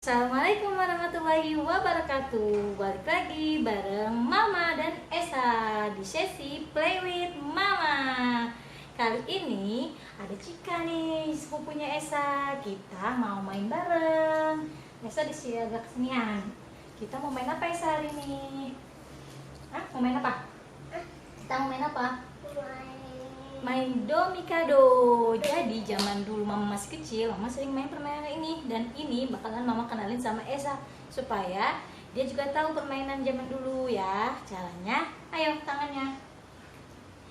Assalamualaikum warahmatullahi wabarakatuh. Balik lagi bareng Mama dan Esa di sesi Play with Mama. Kali ini ada Cika nih, sepupunya Esa. Kita mau main bareng. Esa di sini agak kesenian. Kita mau main apa Esa hari ini? Hah? Mau main apa? Kita mau main apa? Main domikado. Jadi zaman dulu Mama masih kecil, Mama sering main permainan ini. Dan ini bakalan Mama kenalin sama Esa supaya dia juga tahu permainan zaman dulu ya. Caranya, ayo tangannya.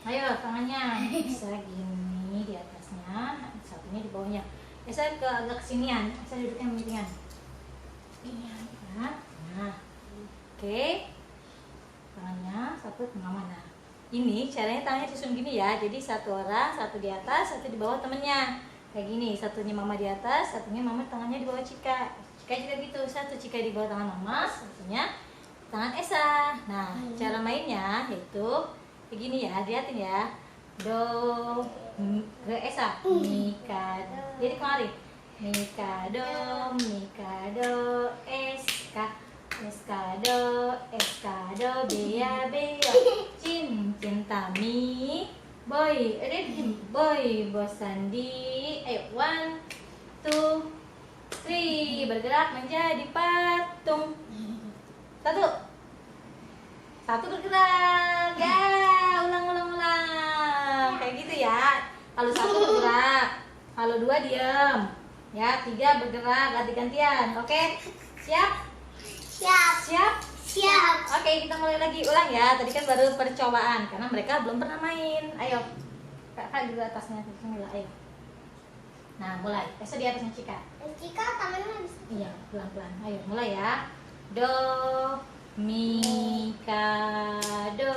Ayo tangannya. Bisa gini di atasnya, satunya di bawahnya. Esa agak kesinian, Esa duduknya miringan. Ini ya. Nah. Oke. Tangannya satu ke Mama. Nah. Ini caranya tangannya susun gini ya. Jadi satu orang, satu di atas, satu di bawah temennya. Kayak gini, satunya Mama di atas, satunya Mama tangannya di bawah Cika. Cika juga gitu, satu Cika di bawah tangan Mama, satunya tangan Esa. Nah, cara mainnya yaitu kayak gini ya, lihatin ya. Do, ke Esa, Mikado. Jadi kemari. Mikado, Mikado, Eska. Eskado, eskado, bea, bea, cinta mi, boy, ready, boy, bosan di, ayo, 1, 2, 3, bergerak menjadi patung, satu bergerak, ya, ulang, kayak gitu ya. Kalau satu bergerak, kalau dua diam, ya, 3 bergerak ganti-gantian, oke, siap? Siap. Oke, kita mulai lagi. Ulang ya. Tadi kan baru percobaan karena mereka belum pernah main. Ayo. Kakak juga atasnya. Bismillah, ayo. Nah, mulai. Esa di atasnya Cika. Cika tangannya bisa. Iya, pelan-pelan. Ayo, mulai ya. Do, mi, ka, do,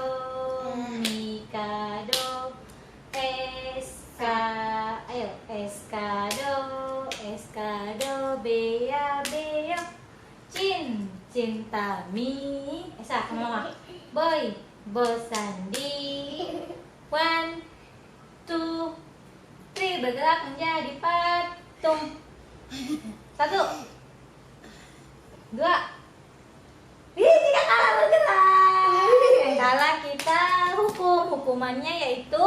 eska. Ayo, eskado, bea, bea. Cinta mi, Esa sama Mama. Boy, bosan di. 1, 2, 3, bergerak menjadi patung. 1, 2. Jika kalah bergerak. Yang kalah kita hukumannya yaitu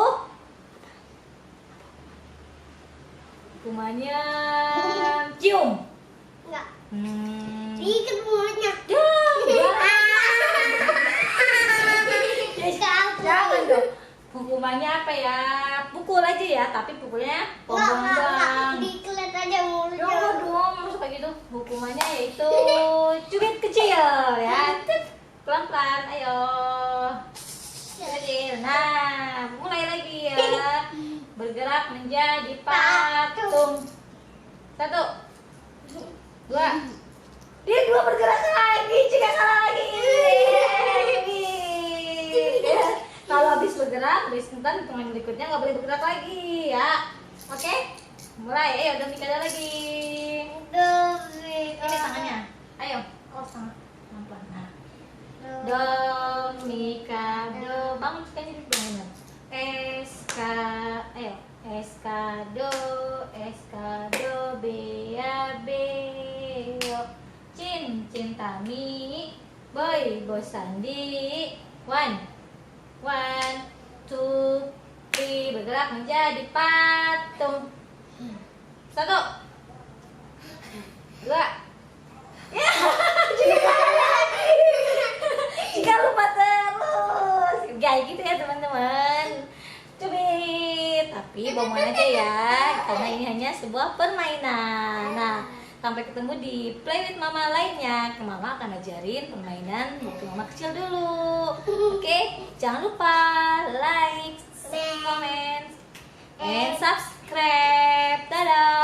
cium. Enggak. Ikat mulutnya. Jangan dong. Hukumannya apa ya? Pukul aja ya, tapi pukulnya pompong doang. Dikelet aja mulutnya. Dong, masuk kayak gitu. Hukumannya yaitu cubit kecil ya. Pelan-pelan, ayo. Kecil. Nah, mulai lagi ya. Bergerak menjadi patung. 1, 2. Dia 2 bergerak lagi, Cika kalah lagi. Kalau habis bergerak, habis ntar hitungan berikutnya nggak boleh bergerak lagi ya. Oke? Mulai, ayo udah Mikado lagi. Ini tangannya. Ayo, tangan pelan-pelan. Nah. Do, Mikado, bangun sekali bangun. Ayo, eskado, bea, beo. Cinta mi, boy, bosan di. 1, 2, 3, bergerak menjadi patung. 1, 2. Ya, Jika lupa terus. Kayak gitu ya teman-teman. Cubit, tapi bohongan aja ya, karena ini hanya sebuah permainan. Nah, sampai ketemu di Play with Mama lainnya. Mama akan ajarin permainan waktu Mama kecil dulu. Oke, jangan lupa like, comment, and subscribe. Dadah.